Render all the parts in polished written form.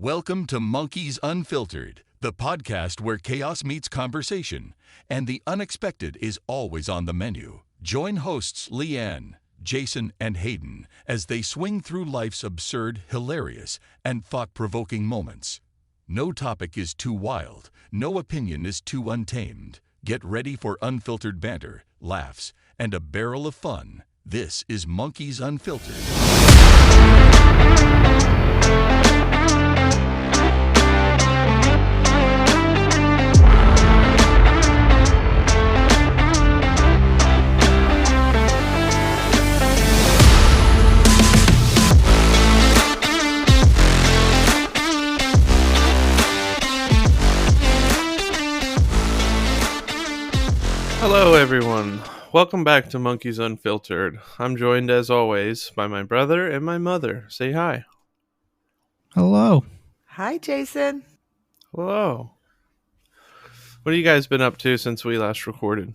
Welcome to Monkeys Unfiltered, the podcast where chaos meets conversation, and the unexpected is always on the menu. Join hosts Leanne, Jason, and Hayden as they swing through life's absurd, hilarious, and thought-provoking moments. No topic is too wild, no opinion is too untamed. Get ready for unfiltered banter, laughs, and a barrel of fun. This is Monkeys Unfiltered. Hello everyone, welcome back to Monkeys Unfiltered. I'm joined as always by my brother and my mother. Say hi. Hello. Hi, Jason. Hello. What have you guys been up to since we last recorded?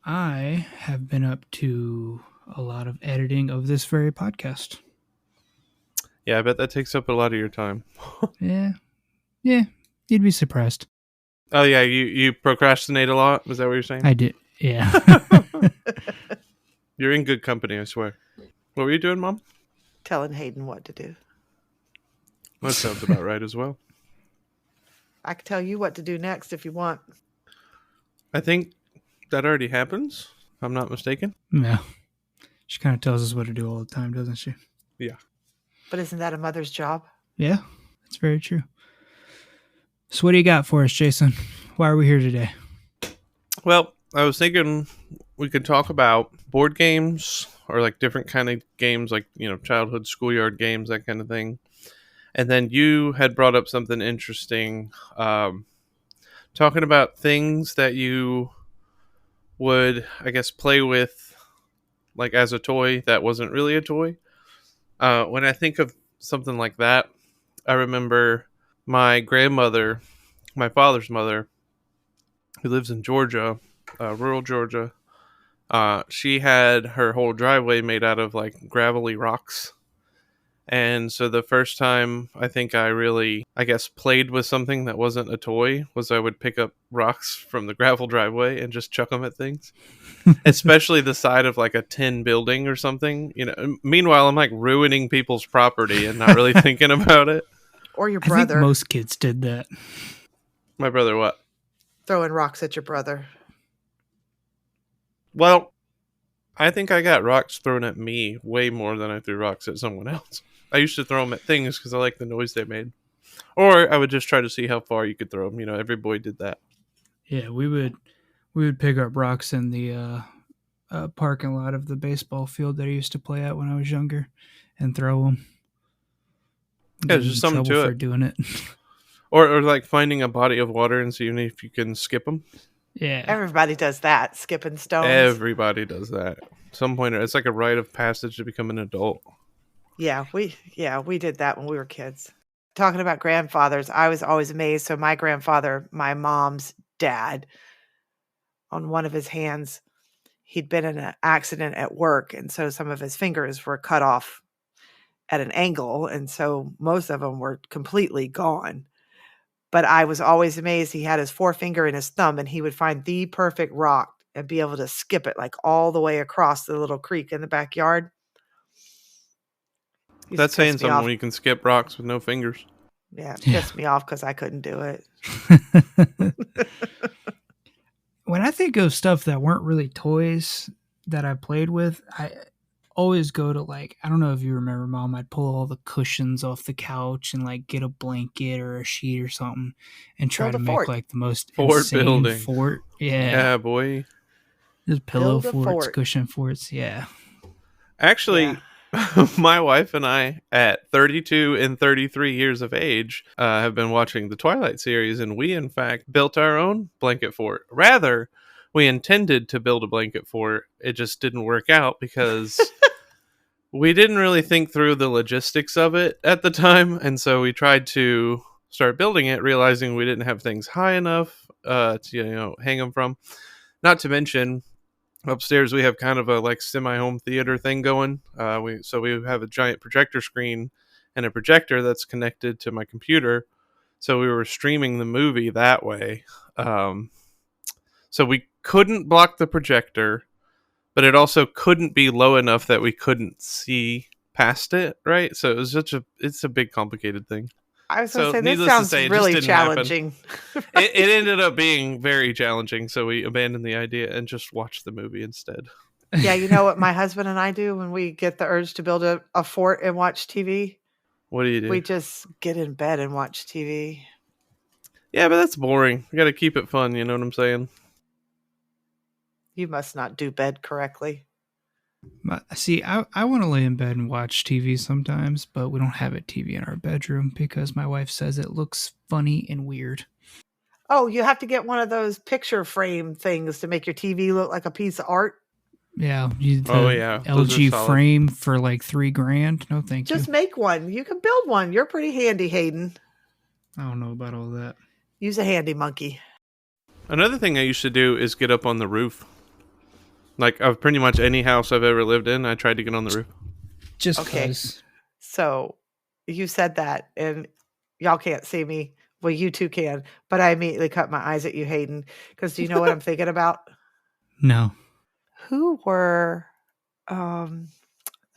I have been up to a lot of editing of this very podcast. Yeah, I bet that takes up a lot of your time. Yeah, you'd be surprised. Oh yeah, you procrastinate a lot? Was that what you're saying? I did, yeah. You're in good company, I swear. What were you doing, Mom? Telling Hayden what to do. That sounds about right as well. I can tell you what to do next if you want. I think that already happens, if I'm not mistaken. No. She kind of tells us what to do all the time, doesn't she? Yeah. But isn't that a mother's job? Yeah, that's very true. So what do you got for us, Jason? Why are we here today? Well, I was thinking we could talk about board games or like different kind of games, like, childhood schoolyard games, that kind of thing. And then you had brought up something interesting, talking about things that you would, I guess, play with like as a toy that wasn't really a toy. When I think of something like that, I remember my grandmother, my father's mother, who lives in Georgia, rural Georgia. She had her whole driveway made out of like gravelly rocks. And so the first time I think I really, played with something that wasn't a toy was I would pick up rocks from the gravel driveway and just chuck them at things, especially the side of like a tin building or something. Meanwhile, I'm like ruining people's property and not really thinking about it. Or your I brother. think most kids did that. My brother, what? Throwing rocks at your brother. Well, I think I got rocks thrown at me way more than I threw rocks at someone else. I used to throw them at things because I like the noise they made. Or I would just try to see how far you could throw them. Every boy did that. Yeah, we would pick up rocks in the parking lot of the baseball field that I used to play at when I was younger and throw them. Yeah, there's just something to for it. doing it. Or like finding a body of water and seeing if you can skip them. Yeah. Everybody does that, skipping stones. Everybody does that. At some point, it's like a rite of passage to become an adult. Yeah, we did that when we were kids. Talking about grandfathers, I was always amazed. So my grandfather, my mom's dad, on one of his hands, he'd been in an accident at work. And so some of his fingers were cut off at an angle. And so most of them were completely gone. But I was always amazed. He had his forefinger and his thumb, and he would find the perfect rock and be able to skip it like all the way across the little creek in the backyard. That's saying something when you can skip rocks with no fingers. Yeah, it pissed me off because I couldn't do it. When I think of stuff that weren't really toys that I played with, I always go to I don't know if you remember, Mom, I'd pull all the cushions off the couch and like get a blanket or a sheet or something and try to make like the most fort insane building fort. Yeah. Yeah, boy. Just pillow Build a forts, fort. cushion forts. Yeah. Actually, my wife and I, at 32 and 33 years of age, have been watching the Twilight series, and we, in fact, built our own blanket fort. Rather, we intended to build a blanket fort. It just didn't work out because we didn't really think through the logistics of it at the time, and so we tried to start building it, realizing we didn't have things high enough to hang them from. Not to mention, upstairs we have kind of a like semi-home theater thing going. We have a giant projector screen and a projector that's connected to my computer. So we were streaming the movie that way. So we couldn't block the projector, but it also couldn't be low enough that we couldn't see past it, right? So it was it's a big complicated thing. I was going to So say, this needless to sounds say, it really just didn't happen. challenging. It ended up being very challenging, so we abandoned the idea and just watched the movie instead. Yeah, you know what my husband and I do when we get the urge to build a fort and watch TV? What do you do? We just get in bed and watch TV. Yeah, but that's boring. You got to keep it fun, you know what I'm saying? You must not do bed correctly. See, I want to lay in bed and watch TV sometimes, but we don't have a TV in our bedroom because my wife says it looks funny and weird. Oh, you have to get one of those picture frame things to make your TV look like a piece of art. Yeah, LG frame for like $3,000. No, thank you. Just make one. You can build one. You're pretty handy, Hayden. I don't know about all that. Use a handy monkey. Another thing I used to do is get up on the roof. Like, of pretty much any house I've ever lived in, I tried to get on the roof. Just okay. Cause. So you said that, and y'all can't see me. Well, you two can, but I immediately cut my eyes at you, Hayden, because do you know what I'm thinking about? No. Who were, let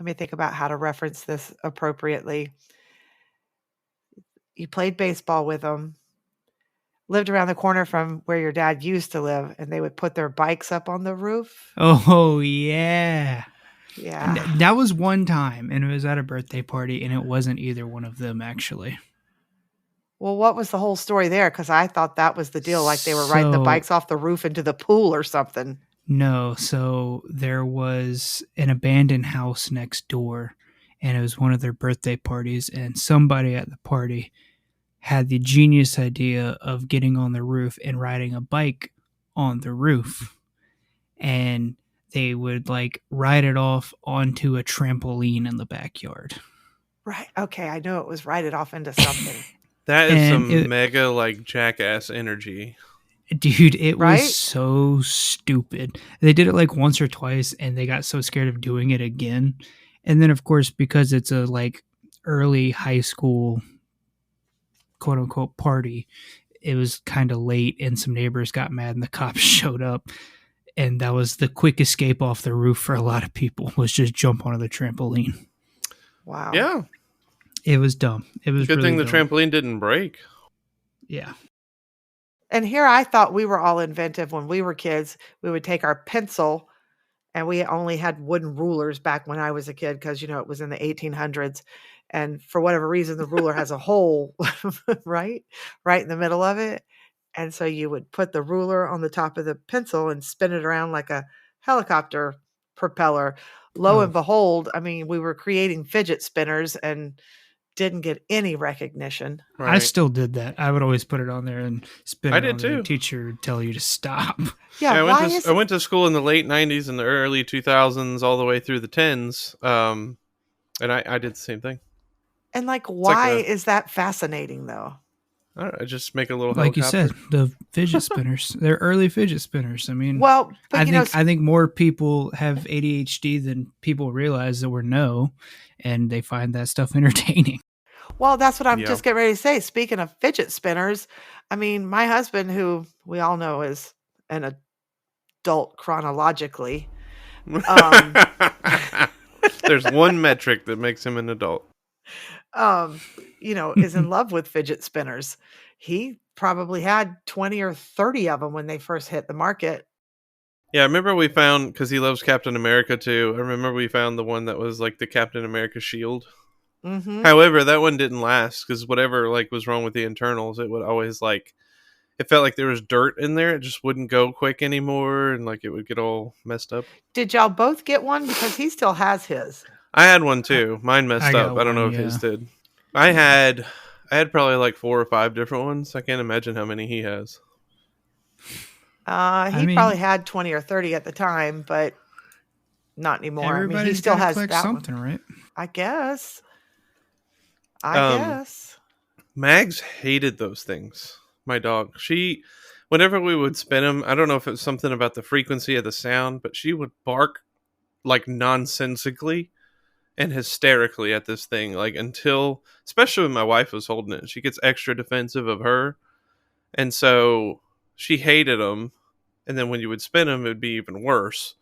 me think about how to reference this appropriately. You played baseball with them, lived around the corner from where your dad used to live, and they would put their bikes up on the roof. Oh, yeah. Yeah. That was one time, and it was at a birthday party, and it wasn't either one of them, actually. Well, what was the whole story there? Because I thought that was the deal, like they were riding the bikes off the roof into the pool or something. No, so there was an abandoned house next door, and it was one of their birthday parties, and somebody at the party had the genius idea of getting on the roof and riding a bike on the roof. And they would like ride it off onto a trampoline in the backyard. Right. Okay. I know it was ride it off into something. That is some mega like jackass energy. Dude, it was so stupid. They did it like once or twice and they got so scared of doing it again. And then of course, because it's a like early high school quote unquote party, it was kind of late and some neighbors got mad and the cops showed up. And that was the quick escape off the roof for a lot of people, was just jump onto the trampoline. Wow. Yeah. It was dumb. It was good really thing the dumb. trampoline didn't break. Yeah. And here I thought we were all inventive when we were kids. We would take our pencil, and we only had wooden rulers back when I was a kid because, you know, it was in the 1800s. And for whatever reason, the ruler has a hole, right in the middle of it. And so you would put the ruler on the top of the pencil and spin it around like a helicopter propeller. Lo and behold, I mean, we were creating fidget spinners and didn't get any recognition. Right. I still did that. I would always put it on there and spin it. I did too. The teacher would tell you to stop. Yeah, I went to school in the late 90s and the early 2000s all the way through the 10s. And I did the same thing. And like, why is that fascinating though? I don't know, just make a little like helicopter. You said, the fidget spinners. They're early fidget spinners. I mean, well, I think more people have ADHD than people realize that we're and they find that stuff entertaining. Well, that's what I'm just getting ready to say. Speaking of fidget spinners, I mean, my husband, who we all know is an adult chronologically. There's one metric that makes him an adult. You know, is in love with fidget spinners. He probably had 20 or 30 of them when they first hit the market. Yeah, I remember we found, because he loves Captain America too, I remember we found the one that was like the Captain America shield. Mm-hmm. However, that one didn't last because whatever like was wrong with the internals, it would always like, it felt like there was dirt in there. It just wouldn't go quick anymore, and like it would get all messed up. Did y'all both get one? Because he still has his. I had one too. Mine messed up. I don't know if his did. I had probably like 4 or 5 different ones. I can't imagine how many he has. He probably had 20 or 30 at the time, but not anymore. I mean, he still has that something, right? I guess. Mags hated those things. My dog. Whenever we would spin them, I don't know if it was something about the frequency of the sound, but she would bark like nonsensically. and hysterically at this thing, like until, especially when my wife was holding it, she gets extra defensive of her, and so she hated them. And then when you would spin them, it would be even worse.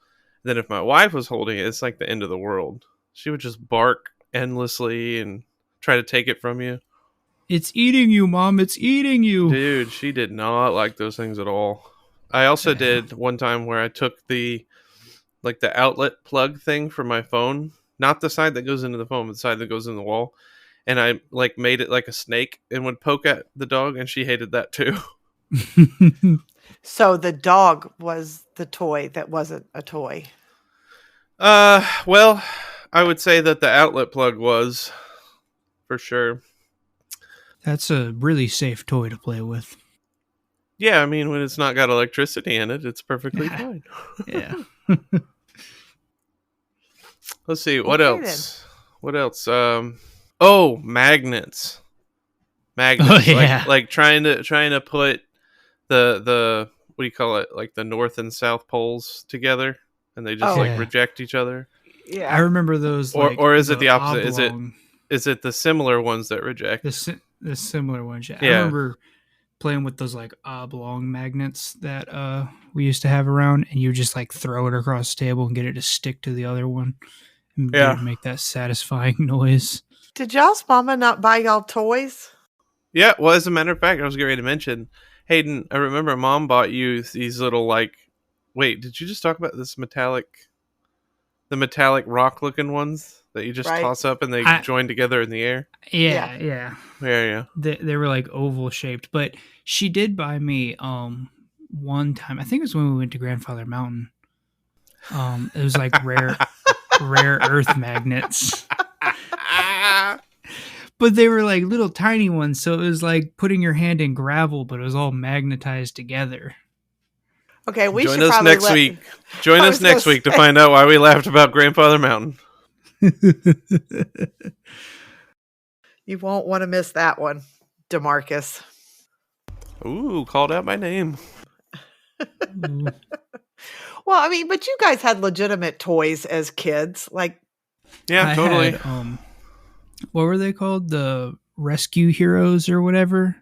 Then if my wife was holding it, it's like the end of the world. She would just bark endlessly and try to take it from you. It's eating you, Mom. It's eating you. Dude, she did not like those things at all. I also did one time where I took the outlet plug thing for my phone, not the side that goes into the phone, but the side that goes in the wall, and I like made it like a snake and would poke at the dog, and she hated that too. So the dog was the toy that wasn't a toy. Well, I would say that the outlet plug was, for sure. That's a really safe toy to play with. Yeah, I mean, when it's not got electricity in it, it's perfectly fine. Yeah. Let's see, what Okay, else? What else? Oh, magnets. Magnets. Oh, yeah. Like trying to put the what do you call it? Like the north and south poles together, and they just Oh. Yeah. reject each other. Yeah. I remember those. Or is it the opposite? oblong- Is it the similar ones that reject? the similar ones? Yeah. I Yeah. remember playing with those like oblong magnets that we used to have around, and you just like throw it across the table and get it to stick to the other one, and get it to make that satisfying noise. Did y'all's mama not buy y'all toys? Yeah, well, as a matter of fact, I was getting ready to mention, Hayden, I remember Mom bought you these little, like, wait, did you just talk about the metallic rock-looking ones that you just Right. toss up and they join together in the air? Yeah. Yeah. They were like oval shaped, but she did buy me one time. I think it was when we went to Grandfather Mountain. It was like rare earth magnets. But they were like little tiny ones, so it was like putting your hand in gravel, but it was all magnetized together. Okay, we Join should us probably next week. Join I us was gonna next week to say- find out why we laughed about Grandfather Mountain. You won't want to miss that one, DeMarcus. Ooh, called out by name. Ooh. Well, I mean, but you guys had legitimate toys as kids. Like, Yeah, I totally. had, what were they called? The rescue heroes or whatever?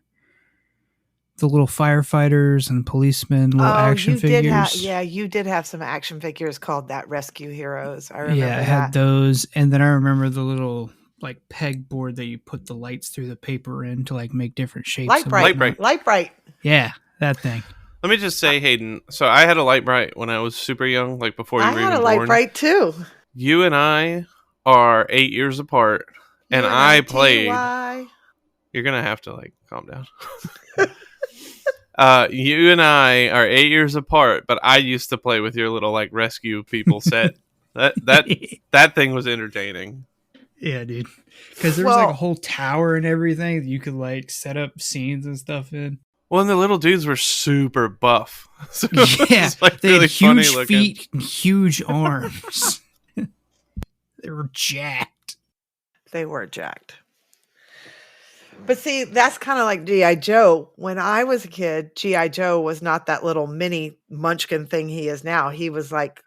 The little firefighters and policemen, little action you figures. you did have some action figures called that Rescue Heroes. I remember Yeah, I that. had those, and then I remember the little like pegboard that you put the lights through the paper in to like make different shapes. Light and bright. whatnot. Light bright. Yeah, that thing. Let me just say, Hayden, so I had a light bright when I was super young, like before you I were had even a light born. bright too. You and I are 8 years apart, and I played. UNITY. You're gonna have to like calm down. You and I are 8 years apart, but I used to play with your little like rescue people set. That thing was entertaining. Yeah, dude. Because there was like Well- a whole tower and everything that you could like set up scenes and stuff in. Well, and the little dudes were super buff. So it Yeah, was, like, they really had funny huge looking. feet and huge arms. They were jacked. They were jacked. But see, that's kind of like G.I. Joe. When I was a kid, G.I. Joe was not that little mini munchkin thing he is now. He was like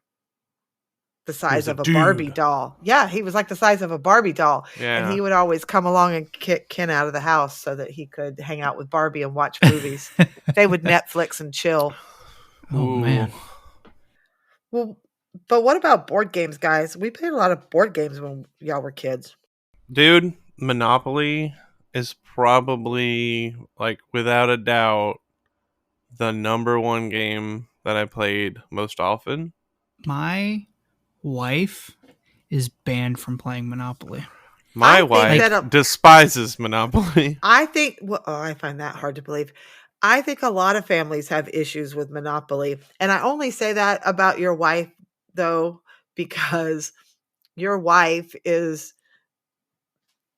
the size a of a dude. Barbie doll. Yeah, he was like the size of a Barbie doll. Yeah. And he would always come along and kick Ken out of the house so that he could hang out with Barbie and watch movies. They would Netflix and chill. Oh, Ooh. man. Well, but what about board games, guys? We played a lot of board games when y'all were kids. Dude, Monopoly is probably, like, without a doubt, the number one game that I played most often. My wife is banned from playing Monopoly. My I think wife that despises Monopoly. I think, well, I find that hard to believe. I think a lot of families have issues with Monopoly. And I only say that about your wife, though, because your wife is,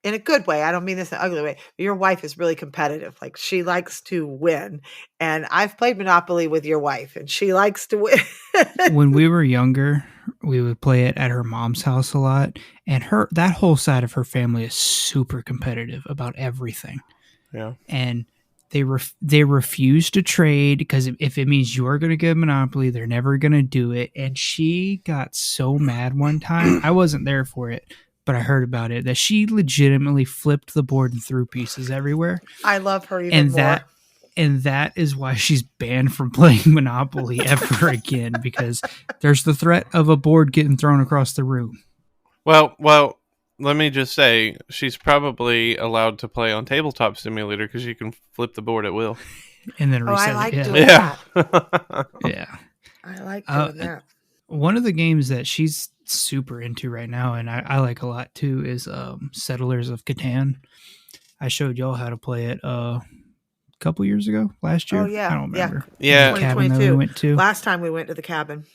in a good way, I don't mean this in an ugly way, your wife is really competitive. Like, she likes to win. And I've played Monopoly with your wife, and she likes to win. When we were younger, we would play it at her mom's house a lot, and that whole side of her family is super competitive about everything. Yeah. And they refuse to trade because if it means you're going to get Monopoly, they're never going to do it. And she got so mad one time. I wasn't there for it, but I heard about it, that she legitimately flipped the board and threw pieces everywhere. I love her even And more. that is why she's banned from playing Monopoly ever again, because there's the threat of a board getting thrown across the room. Well, let me just say, she's probably allowed to play on Tabletop Simulator because you can flip the board at will. And then Oh, I reset like it. doing Yeah. that. Yeah. I like doing that. One of the games that she's super into right now, and I like a lot too, is Settlers of Catan. I showed y'all how to play it couple years ago, last year. Oh, yeah. I don't remember. Yeah. The cabin that we 2022. went to. Last time we went to the cabin.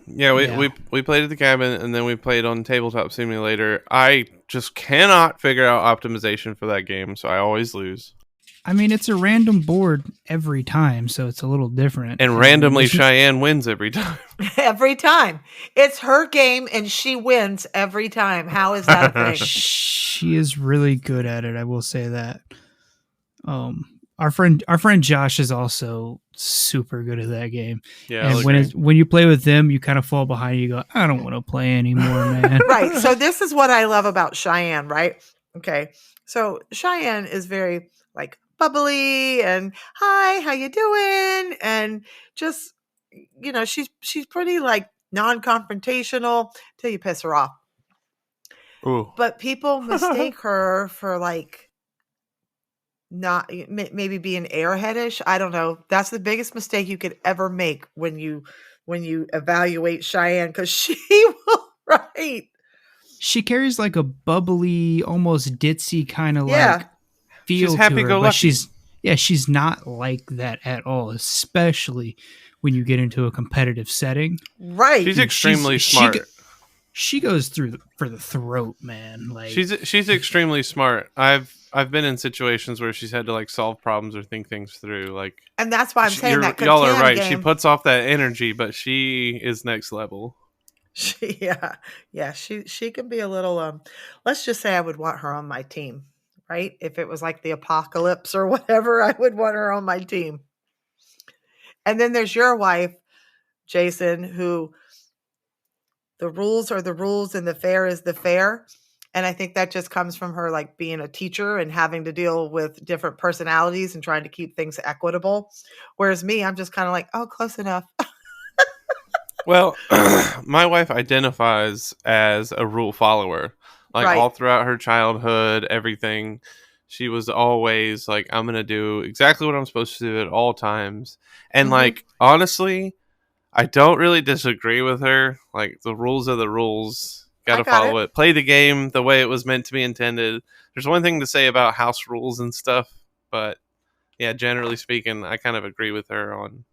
Yeah, Yeah. we played at the cabin, and then we played on Tabletop Simulator. I just cannot figure out optimization for that game, so I always lose. I mean, it's a random board every time, so it's a little different. And randomly, Cheyenne wins every time. Every time. It's her game, and she wins every time. How is that a thing? She is really good at it. I will say that. Our friend Josh is also super good at that game. Yeah, and when you play with them, you kind of fall behind. You go, I don't want to play anymore, man. Right. So this is what I love about Cheyenne, right? Okay. So Cheyenne is very like bubbly and hi, how you doing? And just, you know, she's pretty like non-confrontational till you piss her off. Ooh. But people mistake her for like not maybe being airheadish. I don't know. That's the biggest mistake you could ever make when you evaluate Cheyenne, because she will write. She carries like a bubbly, almost ditzy kind of like feel She's to her, happy-go-lucky. but she's not like that at all, especially when you get into a competitive setting. Right. She's extremely smart. She goes for the throat, man. Like She's extremely smart. I've been in situations where she's had to like solve problems or think things through. Like, and that's why I'm saying that y'all are Catan right. game, She puts off that energy, but she is next level. she can be a little let's just say I would want her on my team, right? If it was like the apocalypse or whatever, I would want her on my team. And then there's your wife, Jason, who the rules are the rules and the fair is the fair. And I think that just comes from her like being a teacher and having to deal with different personalities and trying to keep things equitable. Whereas me, I'm just kind of like, oh, close enough. Well, my wife identifies as a rule follower. Like Right. all throughout her childhood, everything, she was always like, I'm going to do exactly what I'm supposed to do at all times. And like, honestly, I don't really disagree with her. Like, the rules are the rules. Gotta follow it. Play the game the way it was meant to be intended. There's one thing to say about house rules and stuff, but yeah, generally speaking, I kind of agree with her on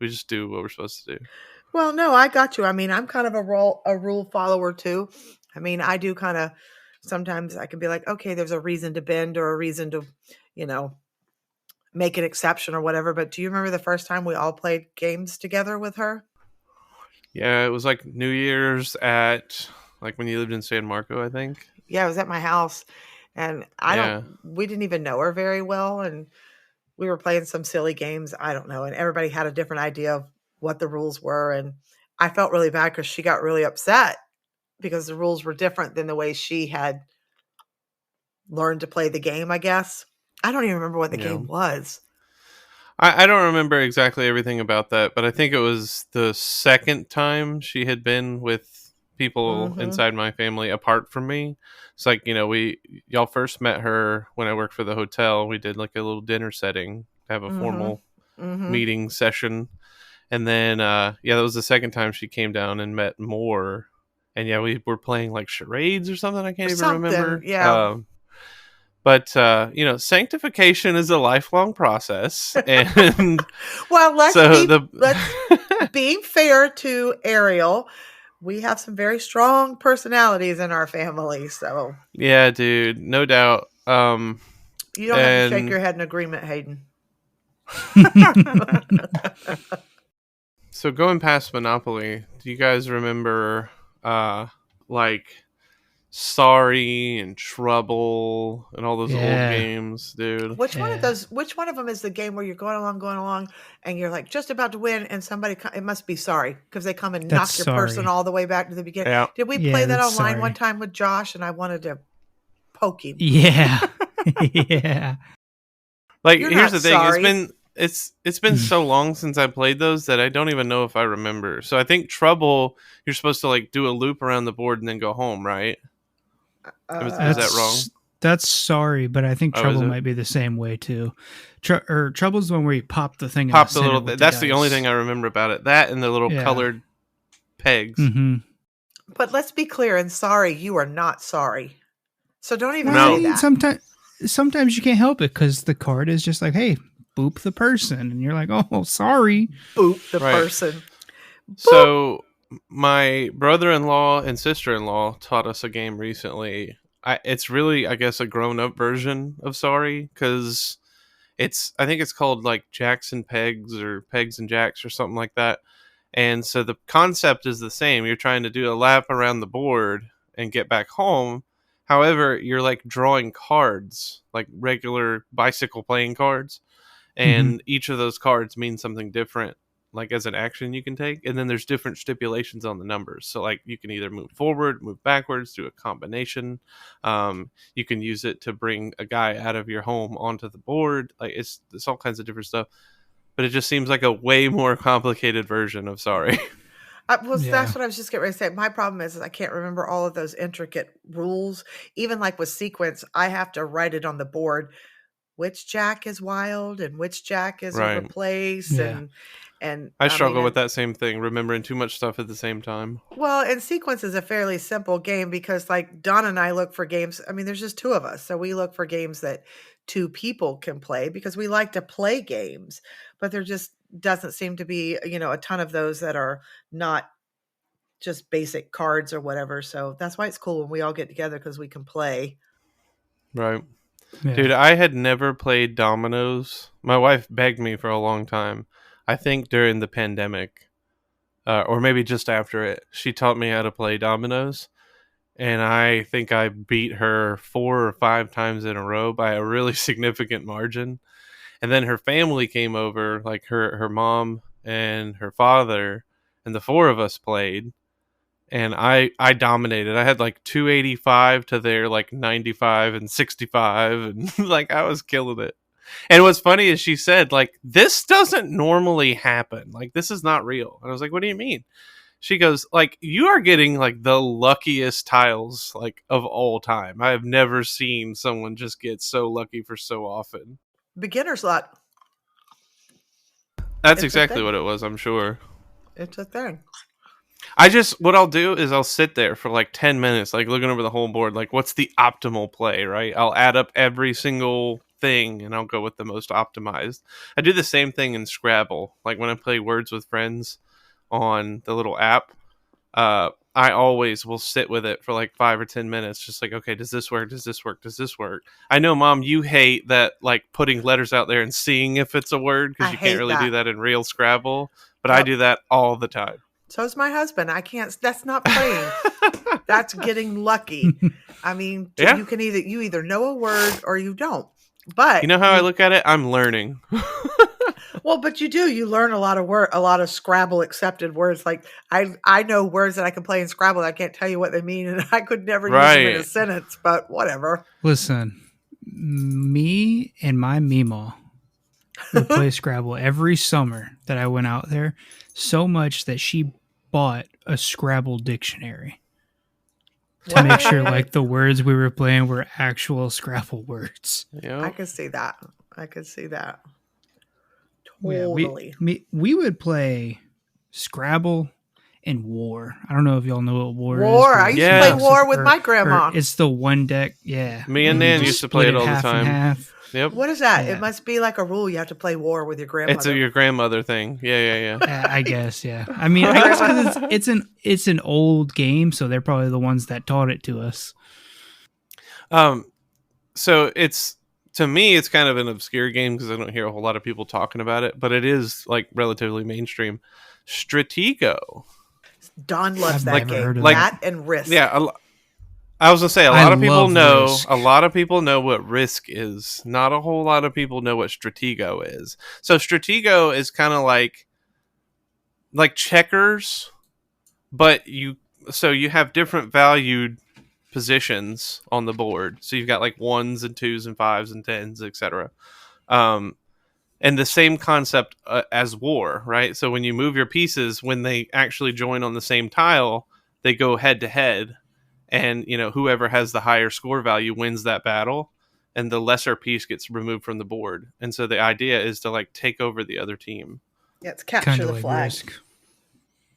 we just do what we're supposed to do. Well, no, I got you. I mean, I'm kind of a rule follower too. I mean, I do kind of, sometimes I can be like, okay, there's a reason to bend or a reason to, you know, make an exception or whatever. But do you remember the first time we all played games together with her? Yeah, it was like New Year's at like when you lived in San Marco, I think. Yeah, it was at my house, and we didn't even know her very well, and we were playing some silly games. I don't know, and everybody had a different idea of what the rules were, and I felt really bad because she got really upset because the rules were different than the way she had learned to play the game. I guess I don't even remember what the game was. I don't remember exactly everything about that, but I think it was the second time she had been with people inside my family apart from me. It's like, you know, y'all first met her when I worked for the hotel. We did like a little dinner setting to have a formal meeting session. And then, that was the second time she came down and met more. And yeah, we were playing like charades or something. I can't even remember. Yeah. But, sanctification is a lifelong process. And well, let's being fair to Ariel, we have some very strong personalities in our family. So yeah, dude, no doubt. You don't have to shake your head in agreement, Hayden. So going past Monopoly, do you guys remember, like Sorry and Trouble and all those old Yeah. games, dude. Which one of Yeah. those? Which one of them is the game where you're going along, and you're like just about to win, and somebody? It must be Sorry, because they come and knock That's your person Sorry. all the way back to the beginning. Yeah. Did we Yeah, play that that's online one Sorry. time with Josh, and I wanted to poke him? Yeah. Yeah. Like, You're here's not the thing. sorry. It's been so long since I played those that I don't even know if I remember. So I think Trouble, you're supposed to like do a loop around the board and then go home, right? Is that wrong? That's Sorry, but I think Oh, is Trouble it? might be the same way too. Trouble's the one where you pop the thing Pop in the the little. center with That's the only dice. thing I remember about it. That and the little Yeah. colored pegs. Mm-hmm. But let's be clear. In Sorry, you are not sorry. So don't even Well, I say mean, that. sometimes you can't help it because the card is just like, hey, boop the person, and you're like, oh, sorry. Boop the Right. person. So my brother-in-law and sister-in-law taught us a game recently. It's really, I guess, a grown-up version of Sorry, because I think it's called like Jacks and Pegs or Pegs and Jacks or something like that. And so the concept is the same. You're trying to do a lap around the board and get back home. However, you're like drawing cards, like regular bicycle playing cards. And each of those cards means something different, like as an action you can take. And then there's different stipulations on the numbers. So like you can either move forward, move backwards, do a combination. You can use it to bring a guy out of your home onto the board. Like it's all kinds of different stuff. But it just seems like a way more complicated version of Sorry. Well, Yeah. that's what I was just getting ready to say. My problem is I can't remember all of those intricate rules. Even like with Sequence, I have to write it on the board. Which Jack is wild and which Jack is a Right. replace, Yeah. and I struggle mean, with that same thing, remembering too much stuff at the same time. Well, and Sequence is a fairly simple game because, like, Don and I look for games. I mean, there's just two of us, so we look for games that two people can play because we like to play games. But there just doesn't seem to be, a ton of those that are not just basic cards or whatever. So that's why it's cool when we all get together because we can play. Right. Yeah. Dude, I had never played dominoes. My wife begged me for a long time. I think during the pandemic, or maybe just after it, she taught me how to play dominoes. And I think I beat her 4 or 5 times in a row by a really significant margin. And then her family came over, like her mom and her father, and the 4 of us played. And I dominated. I had like 285 to their like 95 and 65, and like I was killing it. And what's funny is she said like, this doesn't normally happen. Like, this is not real. And I was like, what do you mean? She goes like, you are getting like the luckiest tiles like of all time. I have never seen someone just get so lucky for so often. Beginner's luck. That's It's a exactly thing. what it was, I'm sure. It's a thing. What I'll do is I'll sit there for like 10 minutes, like looking over the whole board, like what's the optimal play, right? I'll add up every single thing and I'll go with the most optimized. I do the same thing in Scrabble. Like when I play Words with Friends on the little app, I always will sit with it for like 5 or 10 minutes, just like, okay, does this work? Does this work? Does this work? I know, Mom, you hate that, like putting letters out there and seeing if it's a word because I you can't hate really that. do that in real Scrabble, but I Yep. do that all the time. So is my husband. I can't. That's not playing. That's getting lucky. I mean, Yeah. you either know a word or you don't. But You know how I look at it? I'm learning. well, but you do. You learn a lot of Scrabble accepted words. Like I know words that I can play in Scrabble. I can't tell you what they mean, and I could never use them in a Right. sentence. But whatever. Listen, me and my Meemaw would play Scrabble every summer that I went out there, so much that she bought a Scrabble dictionary to make sure like the words we were playing were actual Scrabble words. I Yep. can see that. I can see that. Yeah, Totally. we would play Scrabble and War. I don't know if y'all know what War is. War. but I used Yeah. to play War with my grandma. It's the one deck. Yeah. Me and where you Nan just used to play split it all the half and time. half. Yep. What is that? Yeah. It must be like a rule. You have to play War with your grandmother. It's your grandmother thing. Yeah. I guess, yeah. I mean, I guess because it's an old game, so they're probably the ones that taught it to us. So to me, it's kind of an obscure game because I don't hear a whole lot of people talking about it, but it is like relatively mainstream. Stratego. Don loves I've that never game. heard of That and Risk. Yeah, I was gonna say a I lot of people love know. Risk. A lot of people know what Risk is. Not a whole lot of people know what Stratego is. So Stratego is kind of like checkers, but you have different valued positions on the board. So you've got like ones and twos and fives and tens, etc. Um, and the same concept as war, right? So when you move your pieces, when they actually join on the same tile, they go head to head, and whoever has the higher score value wins that battle, and the lesser piece gets removed from the board. And so the idea is to like take over the other team. Yeah, it's Kind capture of the like flag. Risk.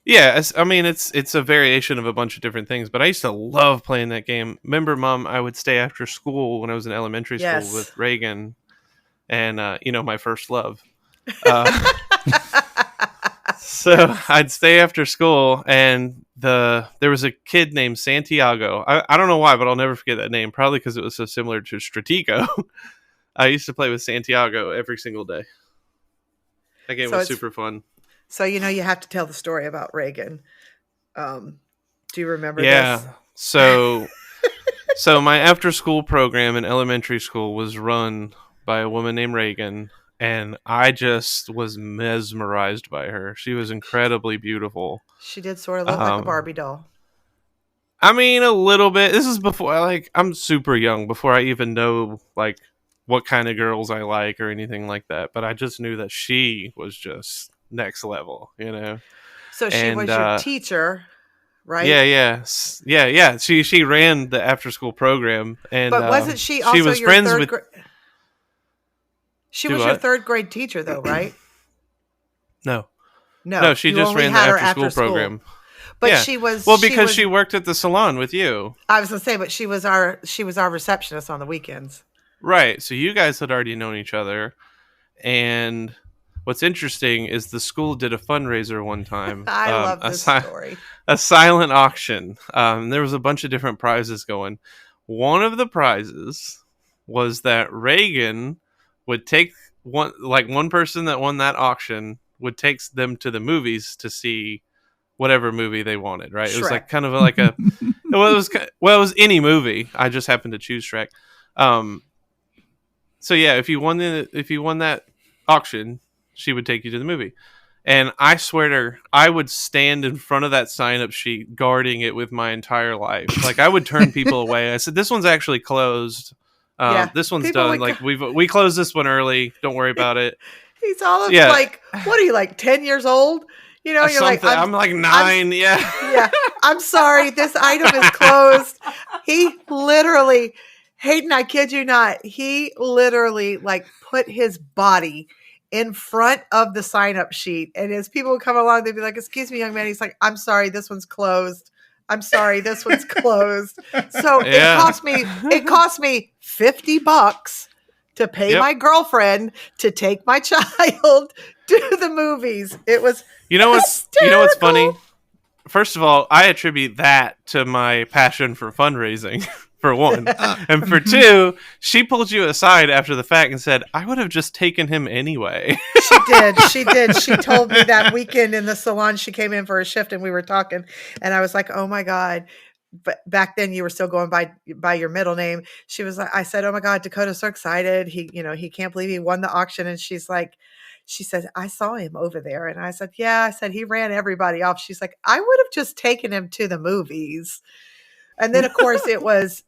Yeah, it's a variation of a bunch of different things, but I used to love playing that game. Remember, Mom, I would stay after school when I was in elementary school Yes. with Reagan, and my first love. Uh, so I'd stay after school, and there was a kid named Santiago. I don't know why, but I'll never forget that name. Probably because it was so similar to Stratego. I used to play with Santiago every single day. That game was super fun. So you have to tell the story about Reagan. Do you remember this? Yeah. So my after school program in elementary school was run by a woman named Reagan, and I just was mesmerized by her. She was incredibly beautiful. She did sort of look like a Barbie doll. I mean, a little bit. This is before I'm super young, before I even know like what kind of girls I like or anything like that. But I just knew that she was just next level, So she was your teacher, right? Yeah. She ran the after school program, and but wasn't she also she was your friends third with? She was your third grade teacher, though, right? No, she just ran the after school program. But yeah. she was because she worked at the salon with you. I was gonna say, but she was our receptionist on the weekends. Right. So you guys had already known each other, and what's interesting is the school did a fundraiser one time. I love this story. A silent auction. There was a bunch of different prizes going. One of the prizes was that Reagan would take one person that won that auction would take them to the movies to see whatever movie they wanted, right? Shrek. It was like kind of like a it was any movie. I just happened to choose Shrek. So yeah, if you won that auction, she would take you to the movie. And I swear to her, I would stand in front of that sign-up sheet guarding it with my entire life. Like I would turn people away. I said, "This one's actually closed. This one's done. Like we closed this one early. Don't worry about it." He's all like, what are you, like 10 years old? You're like, I'm like 9. Yeah. I'm sorry. This item is closed. He literally, Hayden, I kid you not, he literally like put his body in front of the sign-up sheet. And as people would come along, they'd be like, "Excuse me, young man." He's like, "I'm sorry, this one's closed. I'm sorry, this one's closed." So it cost me $50 to pay my girlfriend to take my child to the movies. It was what's funny? First of all, I attribute that to my passion for fundraising, for one. And for two, she pulled you aside after the fact and said, "I would have just taken him anyway." She did. She told me that weekend in the salon, she came in for a shift and we were talking, and I was like, "Oh my God." But back then you were still going by your middle name. She was like, I said, "Oh my God, Dakota's so excited. He can't believe he won the auction." And she said, "I saw him over there." And I said, "Yeah." I said, "He ran everybody off." She's like, "I would have just taken him to the movies." And then of course it was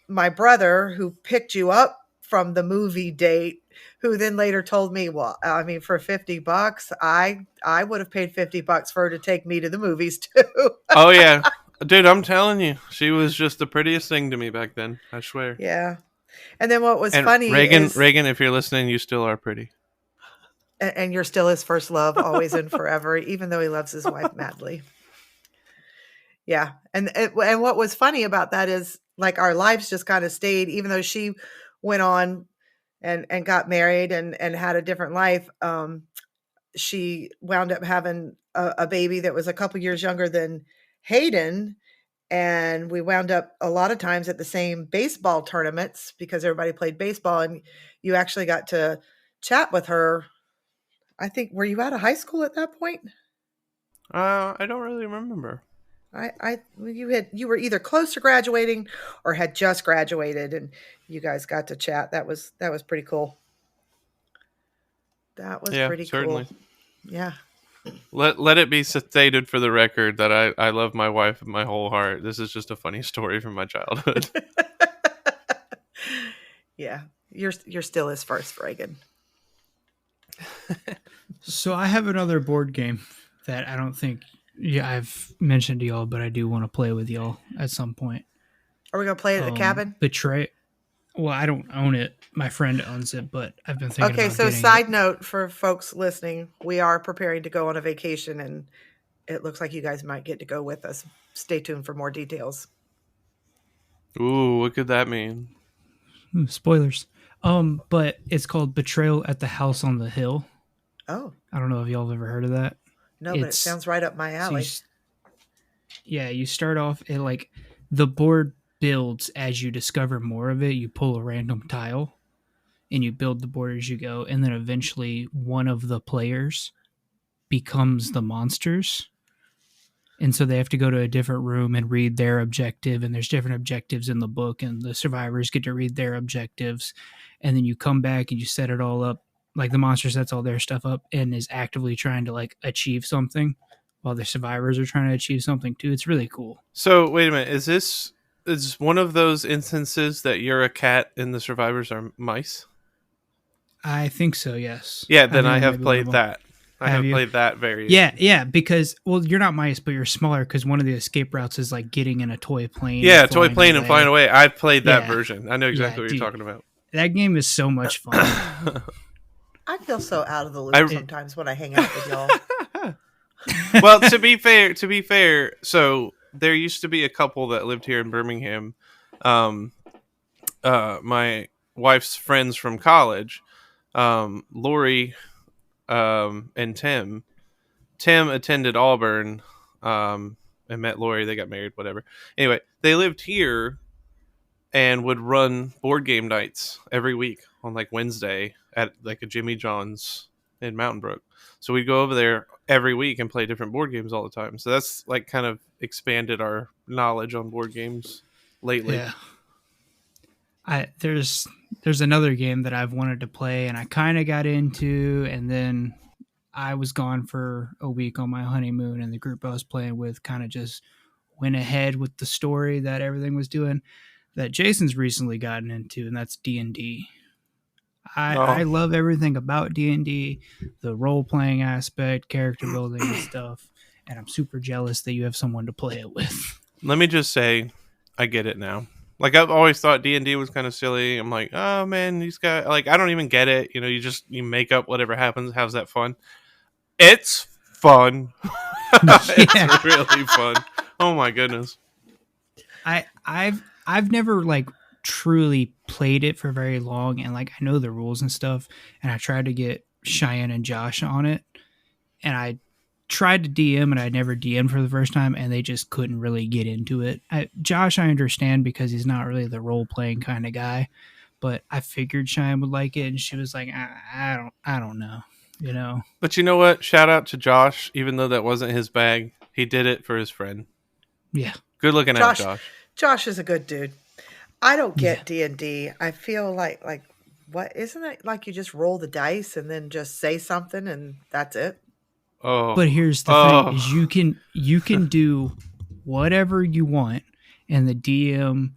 my brother who picked you up from the movie date, who then later told me, "Well, I mean, for $50, I would have paid $50 for her to take me to the movies too." Oh yeah. Dude, I'm telling you, she was just the prettiest thing to me back then. I swear. Yeah. And then what was funny Reagan, is... Reagan, if you're listening, you still are pretty. And you're still his first love, always and forever, even though he loves his wife madly. Yeah. And what was funny about that is like our lives just kind of stayed, even though she went on and got married and had a different life. She wound up having a baby that was a couple years younger than Hayden. And we wound up a lot of times at the same baseball tournaments because everybody played baseball, and you actually got to chat with her. I think, were you out of high school at that point? I don't really remember. You were either close to graduating or had just graduated, and you guys got to chat. That was pretty cool. That was pretty certainly. cool. Yeah. Let it be stated for the record that I love my wife with my whole heart. This is just a funny story from my childhood. Yeah, you're still his first, Reagan. So I have another board game that I don't think I've mentioned to y'all, but I do want to play with y'all at some point. Are we gonna play it at the cabin? Betray. Well, I don't own it. My friend owns it, but I've been thinking. Okay, about so getting side it. note for folks listening, we are preparing to go on a vacation, and it looks like you guys might get to go with us. Stay tuned for more details. Ooh, what could that mean? Spoilers. But it's called Betrayal at the House on the Hill. Oh, I don't know if y'all have ever heard of that. no, but it sounds right up my alley. So you start off at the board builds as you discover more of it. You pull a random tile and you build the board as you go, and then eventually one of the players becomes the monsters. And so they have to go to a different room and read their objective, and there's different objectives in the book, and the survivors get to read their objectives. And then you come back and you set it all up. Like the monster sets all their stuff up and is actively trying to achieve something while the survivors are trying to achieve something too. It's really cool. So wait a minute, is one of those instances that you're a cat and the survivors are mice? I think so, yes. Yeah, then I have played that. I have played that variation. Yeah, because, well, you're not mice, but you're smaller because one of the escape routes is getting in a toy plane. Yeah, toy plane and flying away. I played that version. I know exactly what dude, you're talking about. That game is so much fun. I feel so out of the loop sometimes when I hang out with y'all. Well, to be fair, so there used to be a couple that lived here in Birmingham. My wife's friends from college, Lori and Tim. Tim attended Auburn and met Lori. They got married, whatever. Anyway, they lived here and would run board game nights every week on Wednesday at a Jimmy John's in Mountain Brook. So we'd go over there every week and play different board games all the time. So that's kind of expanded our knowledge on board games lately. Yeah. There's another game that I've wanted to play and I kind of got into, and then I was gone for a week on my honeymoon, and the group I was playing with kind of just went ahead with the story that everything was doing, that Jason's recently gotten into, and that's D&D. I love everything about D&D, the role-playing aspect, character building and stuff, and I'm super jealous that you have someone to play it with. Let me just say, I get it now. I've always thought D&D was kind of silly. I'm like, oh man, these guys, I don't even get it. You make up whatever happens. How's that fun? It's fun. It's really fun. Oh my goodness. I've never truly played it for very long, and I know the rules and stuff, and I tried to get Cheyenne and Josh on it, and I tried to DM and I never DM'd for the first time, and they just couldn't really get into it. Josh, I understand because he's not really the role-playing kind of guy, but I figured Cheyenne would like it, and she was like, I don't know, But you know what? Shout out to Josh, even though that wasn't his bag. He did it for his friend. Yeah. Good looking out, Josh. Josh is a good dude. I don't get D&D. I feel like what, isn't it you just roll the dice and then just say something and that's it? Oh. But here's the thing: is you can do whatever you want, and the DM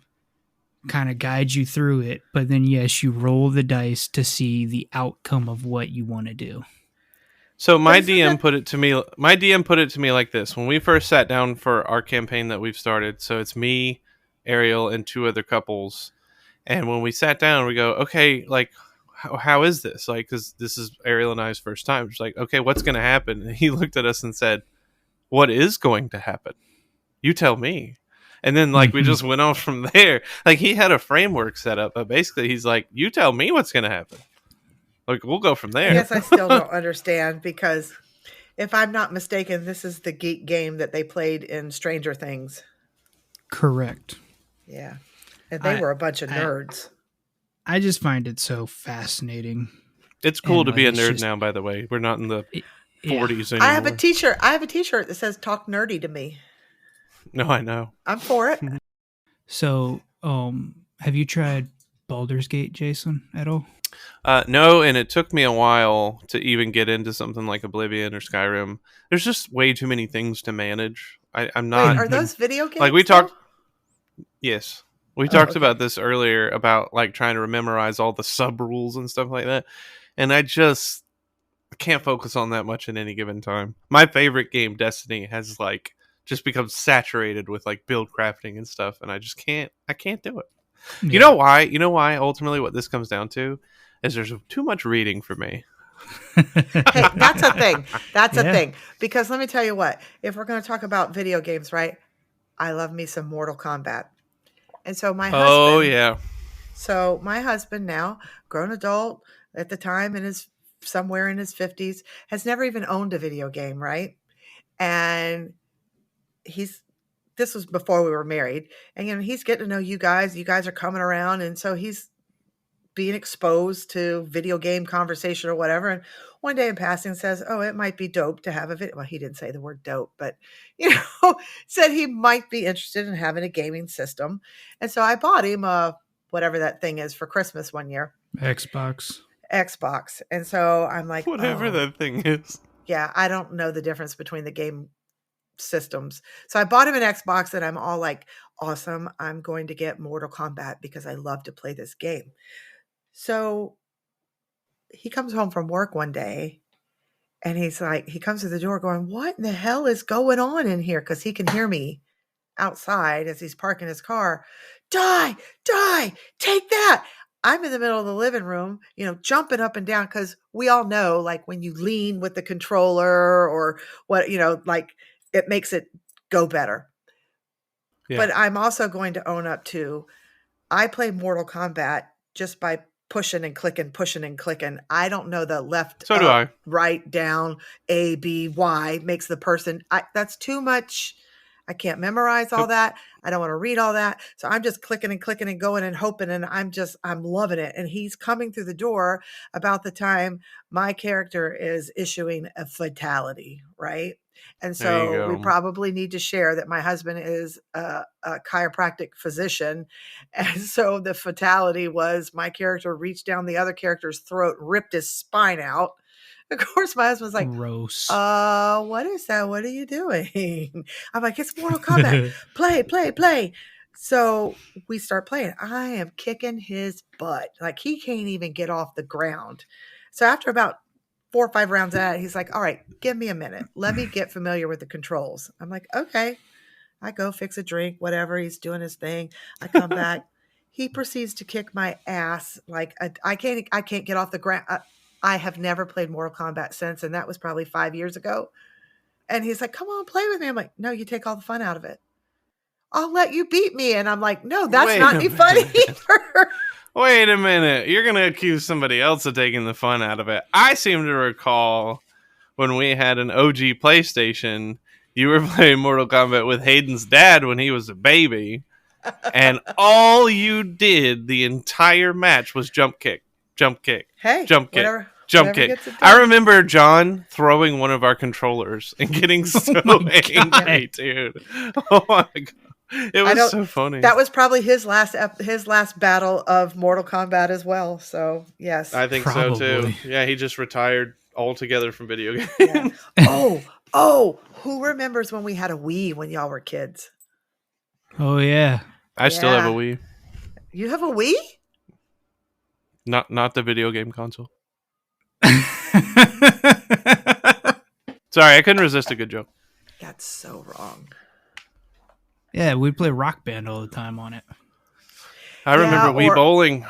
kind of guides you through it. But then, yes, you roll the dice to see the outcome of what you want to do. So my DM put it to me like this: when we first sat down for our campaign that we've started. So it's me, Ariel, and two other couples. And when we sat down, we go, okay, how is this? Because this is Ariel and I's first time. She's like, okay, what's going to happen? And he looked at us and said, what is going to happen? You tell me. And then we just went on from there. He had a framework set up, but basically he's like, you tell me what's going to happen. We'll go from there. I guess I still don't understand, because if I'm not mistaken, this is the geek game that they played in Stranger Things. Correct. Yeah. And they were a bunch of nerds. I just find it so fascinating. It's cool to be a nerd now, by the way. We're not in the 40s anymore. I have a t-shirt that says "Talk Nerdy to Me." No, I know. I'm for it. So, have you tried Baldur's Gate, Jason, at all? No, and it took me a while to even get into something like Oblivion or Skyrim. There's just way too many things to manage. I'm Wait, not are those video games? like we though? talked. Yes, we Oh, talked okay. about this earlier about like trying to memorize all the sub rules and stuff like that, and I can't focus on that much in any given time. My favorite game, Destiny, has like just become saturated with like build crafting and stuff, and I just can't. I can't do it. Yeah. You know why? You know why? Ultimately, what this comes down to is there's too much reading for me. Hey, that's a thing. That's a Yeah. thing. Because let me tell you what, if we're going to talk about video games, right? I love me some Mortal Kombat. And so my Oh husband, yeah, so my husband now, grown adult at the time in his somewhere in his 50s, has never even owned a video game, right? And this was before we were married. And he's getting to know you guys. You guys are coming around, and so he's being exposed to video game conversation or whatever. And one day in passing says, "Oh, it might be dope to have a video." Well, he didn't say the word dope, but said he might be interested in having a gaming system. And so I bought him a whatever that thing is for Christmas one year, Xbox. Xbox. And so I'm like, whatever oh, that thing is. yeah, I don't know the difference between the game systems. So I bought him an Xbox, and I'm all like, awesome. I'm going to get Mortal Kombat because I love to play this game. So he comes home from work one day, and he comes to the door going, "What in the hell is going on in here?" Because he can hear me outside as he's parking his car. Die, take that. I'm in the middle of the living room, jumping up and down because we all know, like when you lean with the controller or what, like it makes it go better. Yeah. But I'm also going to own up to, I play Mortal Kombat just by pushing and clicking. I don't know the left, So do up, I. right, down, A, B, Y makes the person. That's too much. I can't memorize all Nope. that. I don't want to read all that. So I'm just clicking and going and hoping. And I'm loving it. And he's coming through the door about the time my character is issuing a fatality, right? And There you so we go. probably need to share that my husband is a chiropractic physician. And so the fatality was my character reached down the other character's throat, ripped his spine out. Of course, my husband's like, Gross. what is that? What are you doing? I'm like, it's Mortal Kombat. Play. So we start playing. I am kicking his butt. Like he can't even get off the ground. So after about 4 or 5 rounds at it, he's like, all right, give me a minute. Let me get familiar with the controls. I'm like, okay. I go fix a drink, whatever. He's doing his thing. I come back. He proceeds to kick my ass. Like I can't get off the ground. I have never played Mortal Kombat since, and that was probably 5 years ago. And he's like, "Come on, play with me." I'm like, "No, you take all the fun out of it. I'll let you beat me." And I'm like, "No, that's Wait not a any fun minute. either." Wait a minute. You're going to accuse somebody else of taking the fun out of it. I seem to recall when we had an OG PlayStation, you were playing Mortal Kombat with Hayden's dad when he was a baby. And all you did the entire match was jump kick, jump kick, Hey, jump kick, whatever jump kick. gets it I done. remember John throwing one of our controllers and getting so my angry, dude. Oh my god. It was so funny. That was probably his last battle of Mortal Kombat as well. So yes. I think so too. Probably. Yeah, he just retired altogether from video games. Yeah. Who remembers when we had a Wii when y'all were kids? Oh yeah. I still have a Yeah. Wii. You have a Wii? Not the video game console. Sorry, I couldn't resist a good joke. That's so wrong. Yeah, we play Rock Band all the time on it. I remember Wii or- bowling.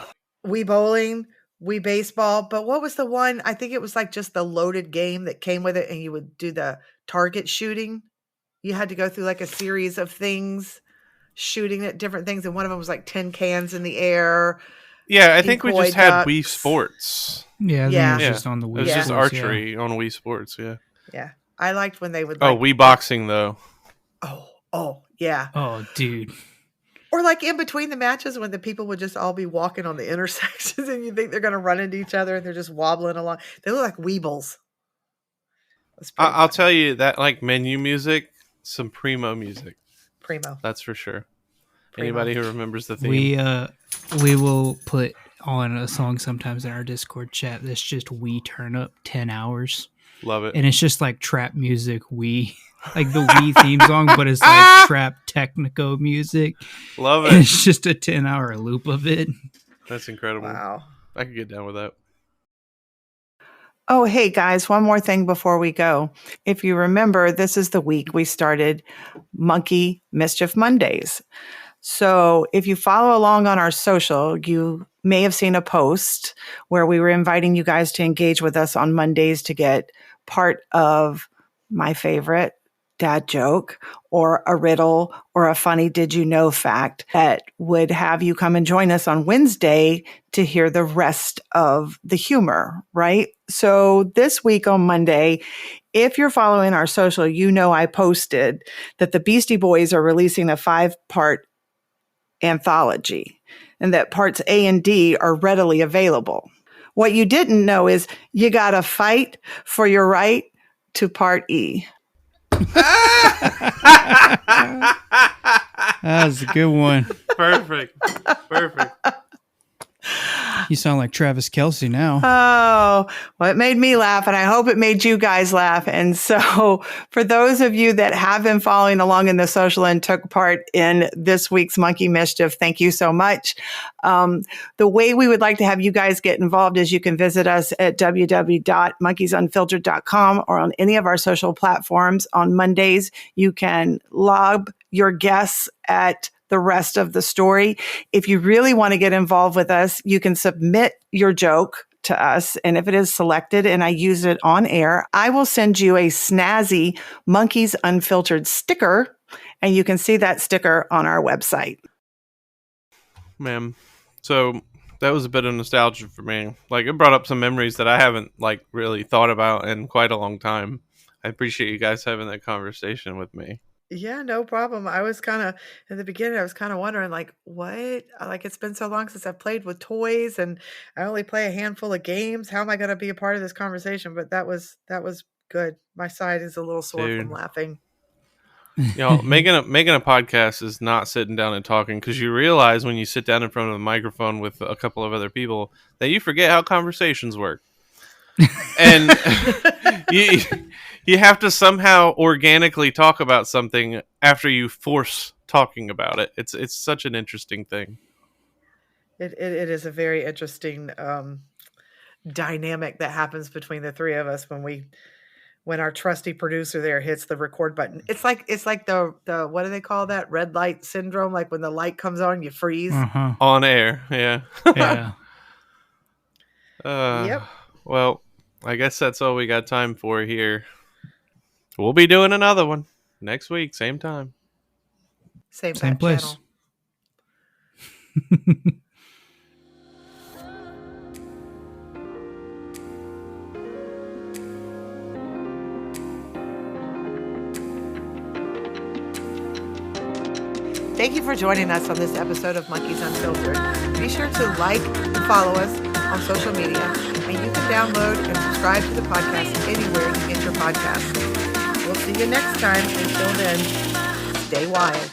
Wii bowling, Wii baseball, but what was the one? I think it was like just the loaded game that came with it, and you would do the target shooting. You had to go through like a series of things, shooting at different things, and one of them was like tin cans in the air. Yeah, I think we decoy just had Wii ducks. Sports. Yeah, I think Yeah. it was Yeah. just on the It Wii. was just Sports, yeah. archery on Wii Sports, yeah. Yeah, I liked when they would. Oh, Like, Wii boxing though. Oh, yeah. Oh, dude. Or like in between the matches when the people would just all be walking on the intersections, and you think they're going to run into each other, and they're just wobbling along. They look like Weebles. I'll tell you that like menu music, some primo music. Primo. That's for sure. Primo. Anybody who remembers the theme? We will put on a song sometimes in our Discord chat that's just "We Turn Up 10 Hours." Love it. And it's just like trap music, like the Wii theme song, but it's like trap technico music. Love And it. it's just a 10-hour loop of it. That's incredible. Wow. I could get down with that. Oh, hey guys, one more thing before we go. If you remember, this is the week we started Monkey Mischief Mondays. So if you follow along on our social, you may have seen a post where we were inviting you guys to engage with us on Mondays to get part of my favorite dad joke or a riddle or a funny did you know fact that would have you come and join us on Wednesday to hear the rest of the humor, right? So this week on Monday, if you're following our social, you know I posted that the Beastie Boys are releasing a 5-part anthology and that parts A and D are readily available. What you didn't know is you got to fight for your right to part E. That was a good one. Perfect. You sound like Travis Kelce now. Oh, well, it made me laugh, and I hope it made you guys laugh. And so for those of you that have been following along in the social and took part in this week's Monkey Mischief, thank you so much. The way we would like to have you guys get involved is you can visit us at www.monkeysunfiltered.com or on any of our social platforms. On Mondays, you can lob your guests at the rest of the story. If you really want to get involved with us, you can submit your joke to us. And if it is selected and I use it on air, I will send you a snazzy Monkeys Unfiltered sticker. And you can see that sticker on our website. Ma'am. So that was a bit of nostalgia for me. Like, it brought up some memories that I haven't like really thought about in quite a long time. I appreciate you guys having that conversation with me. Yeah, no problem. I was kind of, in the beginning, I was kind of wondering, like, what? Like, it's been so long since I've played with toys and I only play a handful of games. How am I going to be a part of this conversation? But that was good. My side is a little sore from laughing. You know, making a podcast is not sitting down and talking, because you realize when you sit down in front of a microphone with a couple of other people that you forget how conversations work. And you have to somehow organically talk about something after you force talking about it. It's such an interesting thing. It is a very interesting dynamic that happens between the three of us when our trusty producer there hits the record button. It's like the what do they call that? Red light syndrome. Like when the light comes on, you freeze. On air. Yeah. Yeah. Yep. Well, I guess that's all we got time for here. We'll be doing another one next week, same time. Same place. Channel. Thank you for joining us on this episode of Monkeys Unfiltered. Be sure to like and follow us on social media, and you can download and subscribe to the podcast anywhere you get your podcasts. We'll see you next time. Until then, stay wild.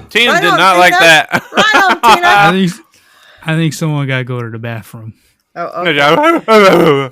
Tina Right did on, not Tina. like that. Right on, Tina. I think someone got to go to the bathroom. Oh, okay.